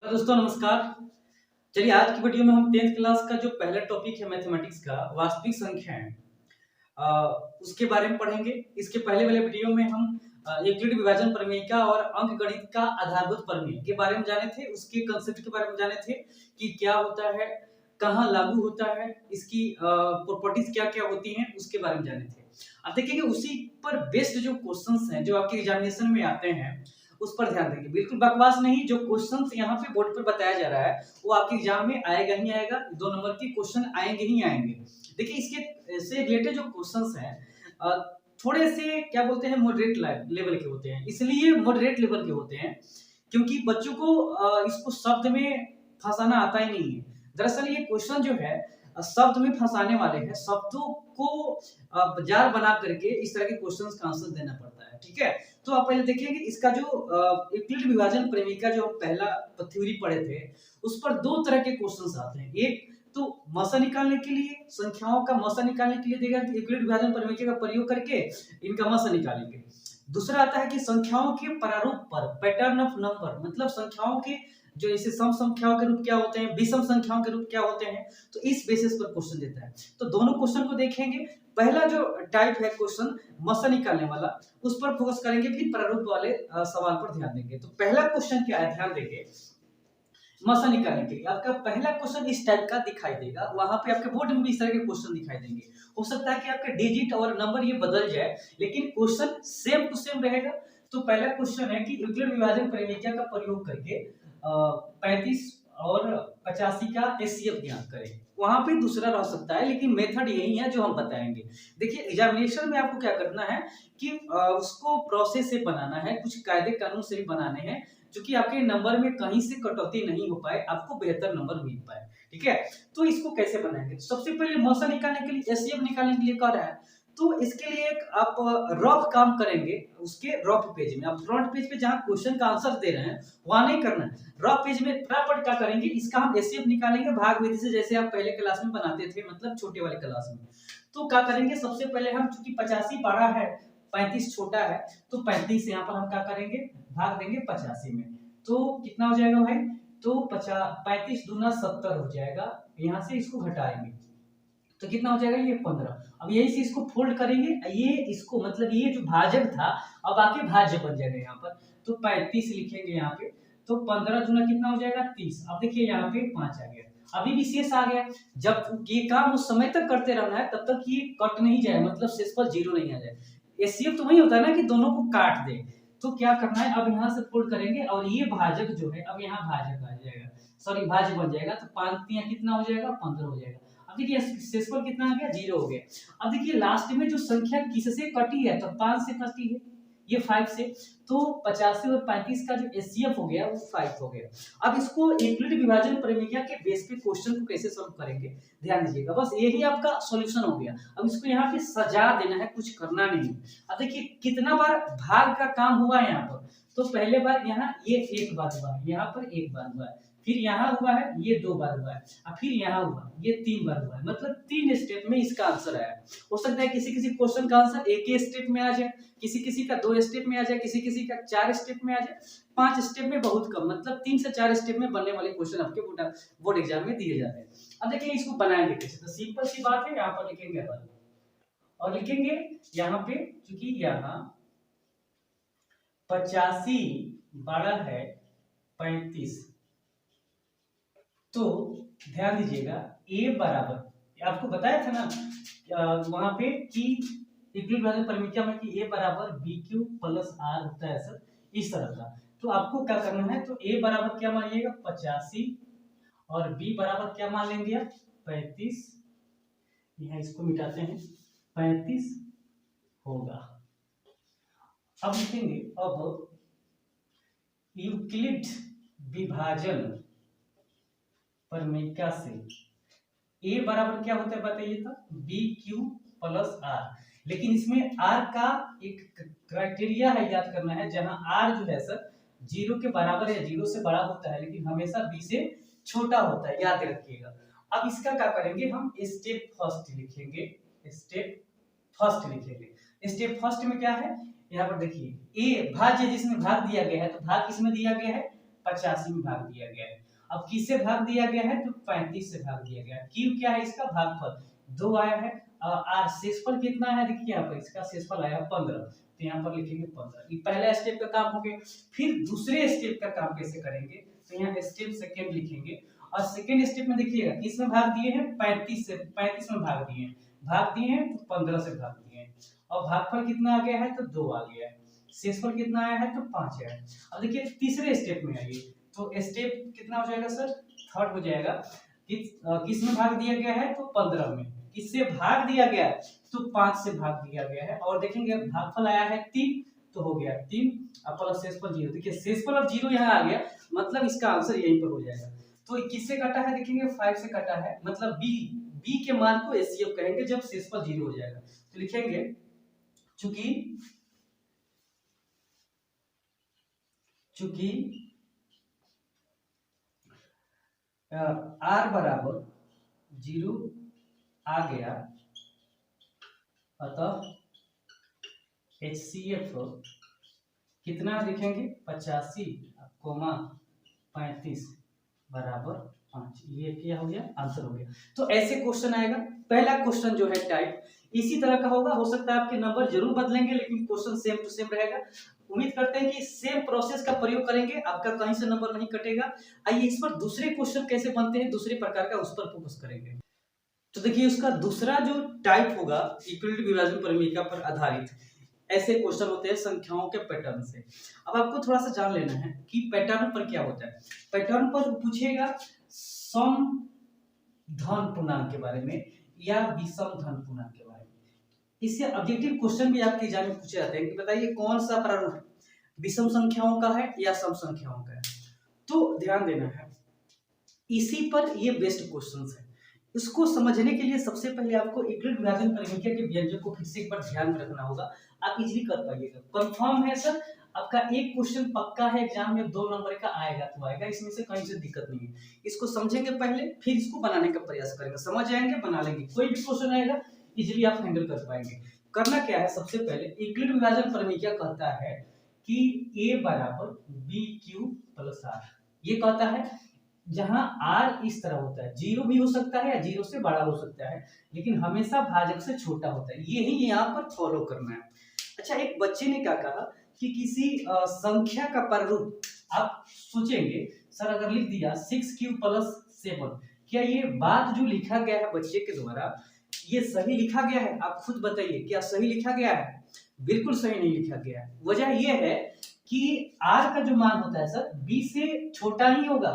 दोस्तों नमस्कार। चलिए आज की वीडियो में हम 10th क्लास का जो पहला टॉपिक है मैथमेटिक्स का वास्तविक संख्याएं अ, उसके बारे में पढ़ेंगे। इसके पहले वाले वीडियो में हम यूक्लिड विभाजन प्रमेय और अंकगणित का आधारभूत प्रमेय के बारे में जाने थे, उसके कंसेप्ट के बारे में जाने थे कि क्या होता है, कहाँ लागू होता है, इसकी प्रॉपर्टीज क्या-क्या होती हैं, उसके बारे में जाने थे। अब देखिए उसी पर बेस्ड जो क्वेश्चंस हैं जो आपके एग्जामिनेशन में आते हैं उस पर ध्यान देंगे। बिल्कुल बकवास नहीं, जो क्वेश्चंस यहाँ पे बोर्ड पर बताया जा रहा है वो आपके एग्जाम में आएगा ही आएगा। 2 नंबर के क्वेश्चन आएंगे ही आएंगे। देखिए इसके से रिलेटेड जो क्वेश्चंस हैं थोड़े से क्या बोलते हैं मॉडरेट लेवल के होते हैं। इसलिए मॉडरेट लेवल के होते हैं क्योंकि बच्चों को इसको शब्द में फंसाना आता ही नहीं है। दरअसल ये क्वेश्चन जो है शब्द में फंसाने वाले हैं। शब्दों को जाल बना करके इस तरह के क्वेश्चंस का आंसर देना पड़ता है। ठीक है, तो आप पहले देखेंगे इसका जो यूक्लिड विभाजन प्रमेय का जो हम पहला थ्योरी पढ़े थे उस पर 2 तरह के क्वेश्चंस आते हैं। एक तो मसा निकालने के लिए, संख्याओं का मसा निकालने के लिए देगा कि यूक्लिड विभाजन प्रमेय का प्रयोग करके इनका मसा निकालेंगे। दूसरा आता है कि संख्याओं के प्रारूप पर, पैटर्न ऑफ नंबर, मतलब संख्याओं के जो ऐसे सम संख्याओं के रूप क्या होते हैं, विषम संख्याओं के रूप क्या होते हैं, तो इस बेसिस पर क्वेश्चन देता है। तो दोनों क्वेश्चन को देखेंगे। पहला जो टाइप है क्वेश्चन मसा निकालने वाला, उस पर फोकस करेंगे, फिर प्रारूप वाले सवाल पर ध्यान देंगे। तो पहला क्वेश्चन क्या है, ध्यान देंगे। मसा निकालने के लिए आपका पहला क्वेश्चन इस टाइप का दिखाई देगा। वहां पे आपके बोर्ड में भी इस तरह के क्वेश्चन दिखाई देंगे। हो सकता है कि आपके डिजिट और नंबर ये बदल जाए, लेकिन क्वेश्चन सेम टू सेम रहेगा। तो पहला क्वेश्चन है कि यूक्लिड विभाजन प्रमेय का प्रयोग करके 35 और 85 का एचसीएफ ज्ञात करें। वहां पे दूसरा रह सकता है, लेकिन मेथड यही है जो हम बताएंगे। देखिए एग्जामिनेशन में आपको क्या करना है कि उसको प्रोसेस से बनाना है, कुछ कायदे कानून से भी बनाने हैं, जो कि आपके नंबर में कहीं से कटौती नहीं हो पाए, आपको बेहतर नंबर मिल पाए। ठीक है, तो इसको कैसे बनाएंगे? तो सबसे पहले मौसा निकालने के लिए, एचसीएफ निकालने के लिए क्या रहा है, तो इसके लिए एक आप रफ काम करेंगे। उसके रफ पेज में, आप फ्रंट पेज पे जहां क्वेश्चन का आंसर दे रहे हैं वहां नहीं करना है। रफ पेज में फटाफट क्या करेंगे, इसका हम एचसीएफ निकालेंगे भाग विधि से, जैसे आप पहले क्लास में बनाते थे, मतलब छोटे वाले क्लास में। तो क्या करेंगे, सबसे पहले हम, चूंकि 85 बड़ा है 35 छोटा है, तो 35 यहाँ पर हम क्या करेंगे, भाग देंगे 85 में। तो कितना हो जाएगा भाई, तो 35 दूना 70 हो जाएगा। यहाँ से इसको घटाएंगे तो कितना हो जाएगा, ये 15। अब यही से इसको फोल्ड करेंगे, ये इसको मतलब ये जो भाजक था अब आके भाज्य बन जाएगा यहाँ पर। तो 35 लिखेंगे यहाँ पे, तो 15 दूना कितना हो जाएगा 30। अब देखिए यहाँ पे 5 आ गया, अभी भी शेष आ गया। जब ये काम उस समय तक करते रहना है, तब तक ये कट नहीं जाए, मतलब शेष पर 0 नहीं आ जाए। एचसीएफ तो वही होता है ना कि दोनों को काट दे। तो क्या करना है, अब यहाँ से फोल्ड करेंगे और ये भाजक जो है अब यहाँ भाजक आ जाएगा, सॉरी भाज्य बन जाएगा। तो 5 कितना हो जाएगा, 15 हो जाएगा। अब देखिए शेषफल कितना आ गया, 0 हो गया। अब देखिए लास्ट में जो संख्या किससे कटी है, तो 5 से कटी है, ये 5 से। तो 85 और 35 का जो एचसीएफ हो गया वो 5 हो गया। अब इसको यूक्लिड विभाजन प्रमेय के बेस पे क्वेश्चन को कैसे सॉल्व करेंगे, ध्यान दीजिएगा। बस यही आपका सॉल्यूशन हो गया। अब इसको यहाँ पे सजा देना है, कुछ करना नहीं। अब देखिए कितना बार भाग का काम हुआ है यहाँ पर, तो पहले बार यहाँ ये एक बार हुआ, यहाँ पर एक बार हुआ है, फिर यहाँ हुआ है ये 2 बार हुआ है, और फिर यहाँ हुआ ये 3 बार हुआ है, मतलब 3 स्टेप में इसका आंसर आया। हो सकता है किसी किसी क्वेश्चन का आंसर एक ही स्टेप में आ जाए, किसी किसी का 2 स्टेप में आ जाए, किसी किसी का 4 स्टेप में आ जाए, 5 स्टेप में बहुत कम, मतलब 3 से 4 स्टेप में बनने वाले क्वेश्चन आपके बोर्ड एग्जाम में दिए जाते हैं। अब देखिए इसको बनाएंगे कैसे, तो सिंपल सी बात है, यहाँ पर लिखेंगे और लिखेंगे यहाँ पे, क्योंकि यहाँ 85 बड़ा है 35, तो ध्यान दीजिएगा a बराबर, आपको बताया था ना वहां पे कि यूक्लिड विभाजन प्रमेय में कि a बराबर bq प्लस r होता है सर, इस तरह का। तो आपको क्या करना है, तो a बराबर क्या मानिएगा 85 और b बराबर क्या मान लेंगे आप 35, यहाँ इसको मिटाते हैं, 35 होगा। अब लिखेंगे, अब यूक्लिड विभाजन प्रमेय से a बराबर क्या होता है बताइए, तो bq प्लस r। लेकिन इसमें r का एक क्राइटेरिया है, याद करना है, जहां r जो है सर 0 के बराबर या 0 से बड़ा होता है, लेकिन हमेशा b से छोटा होता है, याद रखिएगा। अब इसका क्या करेंगे, हम स्टेप फर्स्ट लिखेंगे, स्टेप फर्स्ट लिखेंगे। स्टेप फर्स्ट में क्या है, यहाँ पर देखिए a भाज्य जिसमें भाग दिया गया है, तो भाग किसमें दिया गया है 85 में भाग दिया गया है। अब किससे भाग दिया गया है तो 35 से भाग दिया गया है। क्यू क्या है इसका भागफल 2 आया है। आर शेषफल कितना है देखिए यहाँ पर इसका शेषफल आया 15, तो यहाँ पर लिखेंगे 15। ये पहला स्टेप का काम हो गया। फिर दूसरे स्टेप का काम कैसे करेंगे तो यहाँ स्टेप सेकेंड लिखेंगे और सेकेंड स्टेप में देखिएगा किसमें भाग दिए हैं 35 से, 35 में भाग दिए हैं तो 15 से भाग दिए हैं और भागफल कितना आ गया है तो 2 आ गया है। शेषफल कितना आया है तो 5 आया है। अब देखिए तीसरे स्टेप में आइए तो स्टेप कितना हो जाएगा सर थर्ड हो जाएगा। किस में भाग दिया गया है तो 15 में। किससे भाग दिया गया है तो 5 से भाग दिया गया है और देखेंगे भागफल आया है 3 तो हो गया 3 और प्लस शेषफल 0। देखिए शेषफल अब 0 यहाँ आ गया मतलब इसका आंसर यहीं पर हो जाएगा। तो किससे कटा है देखेंगे 5 से कटा है मतलब बी के मान को एचसीएफ कहेंगे जब शेषफल 0 हो जाएगा। तो लिखेंगे चूंकि आर बराबर 0 आ गया अतः HCF कितना लिखेंगे 85 कोमा 35 बराबर 5। ये क्या हो गया आंसर हो गया। तो ऐसे क्वेश्चन आएगा। पहला क्वेश्चन जो है टाइप इसी तरह का होगा। हो सकता है आपके नंबर जरूर बदलेंगे लेकिन क्वेश्चन सेम टू सेम रहेगा। उम्मीद करते हैं कि सेम प्रोसेस का प्रयोग करेंगे, आपका कहीं से नंबर नहीं कटेगा। आइए इस पर दूसरे क्वेश्चन कैसे बनते हैं दूसरे प्रकार का उस पर फोकस करेंगे। तो देखिए उसका दूसरा जो टाइप होगा इक्वलिटी विभाजन परिमेयिका पर आधारित ऐसे क्वेश्चन होते हैं संख्याओं के पैटर्न से। अब आपको थोड़ा सा जान लेना है कि पैटर्न पर क्या होता है। पैटर्न पर पूछेगा सम धन पूर्णांक के बारे में या विषम धन पूर्णांक के बारे में। इससे ऑब्जेक्टिव क्वेश्चन भी आपके एग्जाम में पूछे जाते हैं कि बताइए कौन सा प्रारूप विषम संख्याओं का है या सम संख्याओं का है। तो ध्यान देना है इसी पर ये बेस्ट क्वेश्चन है। इसको समझने के लिए सबसे पहले आपको इक्वलिटी विभाजन परिमेयिका के व्यंजक को फिर से एक बार ध्यान में रखना होगा। आप इजीली कर पाइएगा। कंफर्म है सर आपका एक क्वेश्चन पक्का है एग्जाम में 2 नंबर का आएगा तो आएगा, इसमें से कहीं से दिक्कत नहीं है। इसको समझेंगे पहले फिर इसको बनाने का प्रयास करेंगे, समझ जाएंगे बना लेंगे। कोई भी क्वेश्चन आएगा इजीली आप हैंडल कर पाएंगे। करना क्या है सबसे पहले इक्वलिटी विभाजन परिमेयिका कहता है कि a बराबर bq प्लस r। ये कहता है जहां r इस तरह होता है 0 भी हो सकता है या 0 से बड़ा हो सकता है लेकिन हमेशा भाजक से छोटा होता है। यही यहाँ पर फॉलो करना है। अच्छा एक बच्चे ने क्या कहा कि किसी संख्या का प्रारूप आप सोचेंगे सर अगर लिख दिया 6q प्लस 7 क्या ये बात जो लिखा गया है बच्चे के द्वारा ये सही लिखा गया है? आप खुद बताइए क्या सही लिखा गया है? बिल्कुल सही नहीं लिखा गया है। वजह यह है कि r का जो मान होता है सर b से छोटा ही होगा,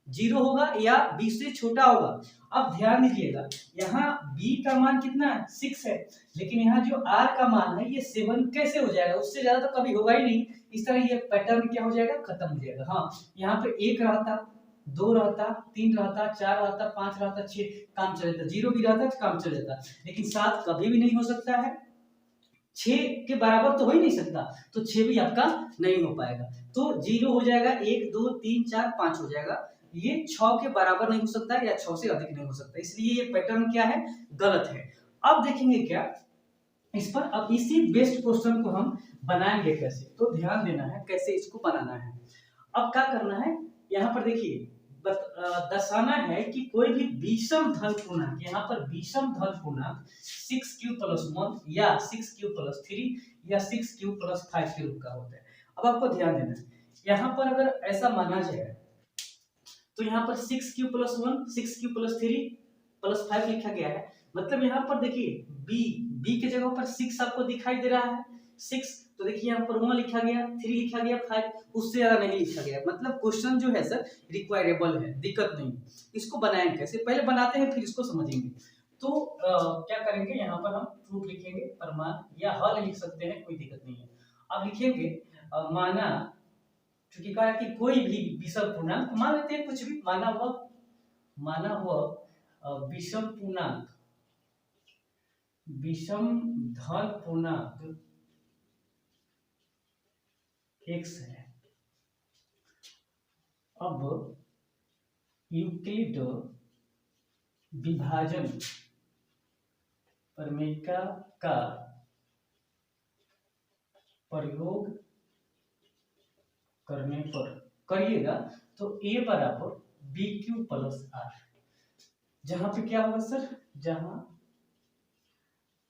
0 होगा या b से छोटा होगा। अब ध्यान दीजिएगा यहाँ b का मान कितना है 6 है लेकिन यहाँ जो r का मान है ये 7 कैसे हो जाएगा? उससे ज्यादा तो कभी होगा ही नहीं। इस तरह ये पैटर्न क्या हो जाएगा खत्म हो जाएगा। हाँ यहाँ पे 1 रहता 2 रहता 3 रहता 4 रहता 5 रहता 6 काम चल जाता, 0 भी रहता तो काम चल जाता लेकिन 7 कभी भी नहीं हो सकता है। 6 के बराबर तो हो ही नहीं सकता तो 6 भी आपका नहीं हो पाएगा। तो 0 हो जाएगा 1 2 3 4 5 हो जाएगा। ये 6 के बराबर नहीं हो सकता या 6 से अधिक नहीं हो सकता, इसलिए ये पैटर्न क्या है गलत है। अब देखेंगे क्या इस पर। अब इसी बेस्ट क्वेश्चन को हम बनाएंगे कैसे, तो ध्यान देना है कैसे इसको बनाना है। अब क्या करना है यहाँ पर देखिए दर्शाना है कि कोई भी विषम धन पूर्णांक, यहाँ पर विषम धन पूर्णांक 6q प्लस 1 या 6q प्लस 3 या 6q प्लस 5 के रूप का होता है। अब आपको ध्यान देना है यहाँ पर अगर ऐसा माना जाए तो यहाँ पर 6q plus 1 6q plus 3 plus 5 लिखा गया है। मतलब यहाँ पर देखिए b के जगह पर 6 आपको दिखाई दे रहा है 6, तो देखिए यहाँ पर 1 लिखा गया 3 लिखा गया 5, उससे ज्यादा नहीं लिखा गया। मतलब क्वेश्चन जो है सर रिक्वायरेबल है, दिक्कत नहीं। इसको बनाएंगे कैसे पहले बनाते हैं फिर इसको समझेंगे। तो क्या करेंगे यहाँ पर हम प्रूफ लिखेंगे प्रमाण या हल लिख सकते हैं, कोई दिक्कत नहीं है। अब लिखेंगे माना क्योंकि कहा कि कोई भी विषम पूर्णांक मान लेते हैं कुछ भी माना हुआ विषम पूर्णांक विषम धन पूर्णांक x है। अब यूक्लिड विभाजन परिमेयिका का प्रयोग करने पर करिएगा तो ए बराबर बी क्यू प्लस आर, जहां पे क्या होगा सर, जहां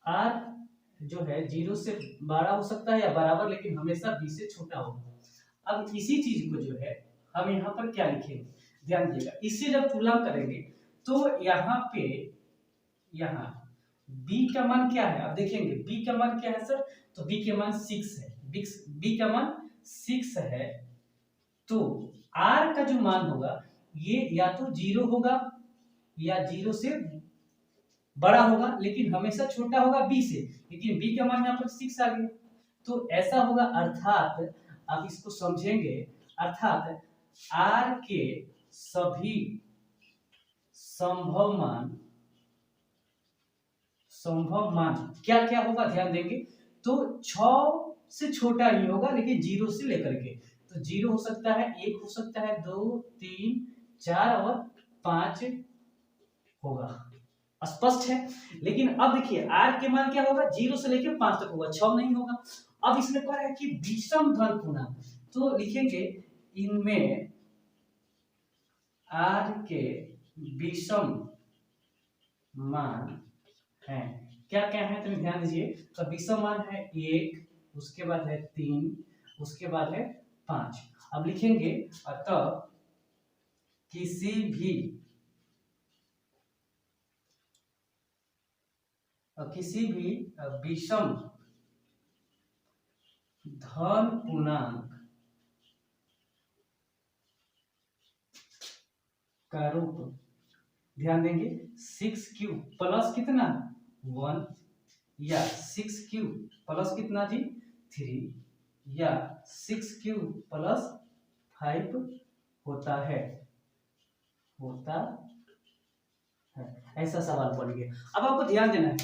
आर जो है 0 से बड़ा हो सकता है या बराबर, लेकिन हमेशा बी से छोटा होगा। अब इसी चीज को जो है हम यहाँ पर क्या लिखेंगे, ध्यान दीजिएगा, इससे जब तुलना करेंगे तो यहाँ पे यहाँ b का मान क्या है, अब देखेंगे b का मान क्या है सर, तो b के मान 6 है, b का मान 6 है, तो r का जो मान होगा ये या तो 0 होगा या 0 से बड़ा होगा, लेकिन हमेशा छोटा होगा b से, लेकिन b का मान यहाँ पर 6 आ गया, तो ऐसा होगा, अर्थात आप इसको समझेंगे, अर्थात r के सभी संभव मान क्या क्या होगा, ध्यान देंगे, तो 6 से छोटा ही होगा, लेकिन 0 से लेकर के, तो 0 हो सकता है, 1 हो सकता है, 2 3 4 और 5 होगा, स्पष्ट है। लेकिन अब देखिए r के मान क्या होगा, 0 से लेकर 5 तक होगा, 6 नहीं होगा। अब इसमें कह रहा है कि विषम धन पूर्णांक, तो लिखेंगे इनमें r के विषम मान है, क्या क्या है, तो ध्यान दीजिए, तो विषम मान है 1, उसके बाद है 3, उसके बाद है 5। अब लिखेंगे अतः किसी भी विषम धन पूर्णांक का रूप, ध्यान देंगे 6q प्लस कितना 1 या 6q प्लस कितना जी 3 या 6q प्लस 5 होता है, ऐसा सवाल पड़ गया। अब आपको ध्यान देना है,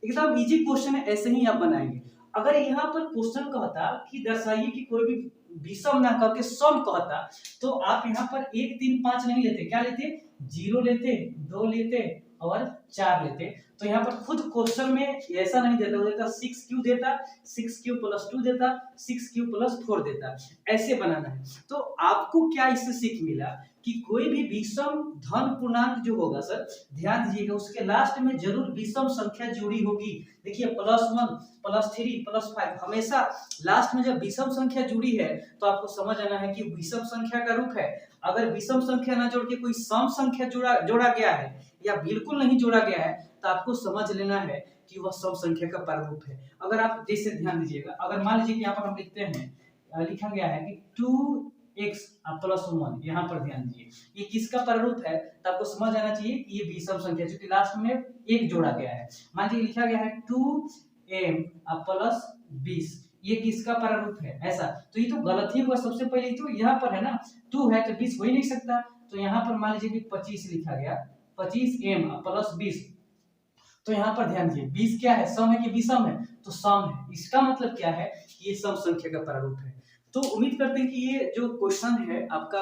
एकदम इजी क्वेश्चन है, ऐसे ही आप बनाएंगे। अगर यहाँ पर क्वेश्चन कहता कि दर्शाइए कि कोई भी विषम ना करके सम कहता, तो आप यहाँ पर 1 3 5 नहीं लेते, क्या लेते, 0 लेते, 2 लेते और 4 लेते। तो यहाँ पर खुद क्वेश्चन में ऐसा नहीं देता, वो देता 6q देता, 6q प्लस 2 देता, 6q प्लस 4 देता, ऐसे बनाना है। तो आपको क्या इससे सीख मिला कि कोई भी विषम धन पूर्णांक जो होगा सर, ध्यान दीजिएगा, उसके लास्ट में जरूर विषम संख्या जुड़ी होगी। देखिए +1 +3 +5, हमेशा लास्ट में जब विषम संख्या जुड़ी है तो आपको समझ आना है कि विषम संख्या का रूप है। अगर विषम संख्या ना जोड़ के कोई सम संख्या जोड़ा गया है या बिल्कुल नहीं जोड़ा गया है, तो आपको समझ लेना है कि वह सम संख्या का प्रारूप है। अगर आप जैसे ध्यान दीजिएगा, अगर मान लीजिए कि यहाँ पर हम लिखते हैं, लिखा गया है कि 2x + 1, यहाँ पर ध्यान दीजिए, ये किसका प्रारूप है, तो आपको समझ आना चाहिए कि ये विषम संख्या, क्योंकि लास्ट में 1 जोड़ा गया है। मान लीजिए लिखा गया है 2m + 20, ये किसका प्रारूप है, ऐसा, तो ये तो गलत ही हुआ। सबसे पहले तो यहाँ पर है ना 2 है तो 20 हो ही नहीं सकता, तो यहाँ पर मान लीजिए कि 25 लिखा गया, 25m + 20, तो यहाँ पर ध्यान दीजिए 20 क्या है, सम है कि विषम है, तो सम है, इसका मतलब क्या है कि ये सम संख्या का प्रारूप है। तो उम्मीद करते हैं कि ये जो क्वेश्चन है आपका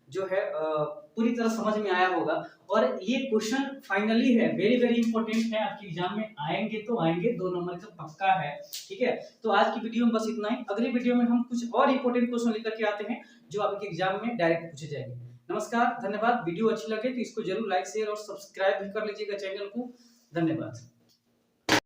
जो है पूरी तरह समझ में आया होगा, और ये क्वेश्चन फाइनली है, वेरी वेरी इंपॉर्टेंट है, आपके एग्जाम में आएंगे तो आएंगे, 2 नंबर का पक्का है, ठीक है। तो आज की वीडियो में बस इतना ही, अगली वीडियो में हम कुछ और इंपॉर्टेंट क्वेश्चन लेकर के आते हैं जो आपके एग्जाम में डायरेक्ट पूछे जाएंगे। नमस्कार, धन्यवाद। वीडियो अच्छी लगे तो इसको जरूर लाइक शेयर और सब्सक्राइब भी कर लीजिएगा चैनल को। धन्यवाद।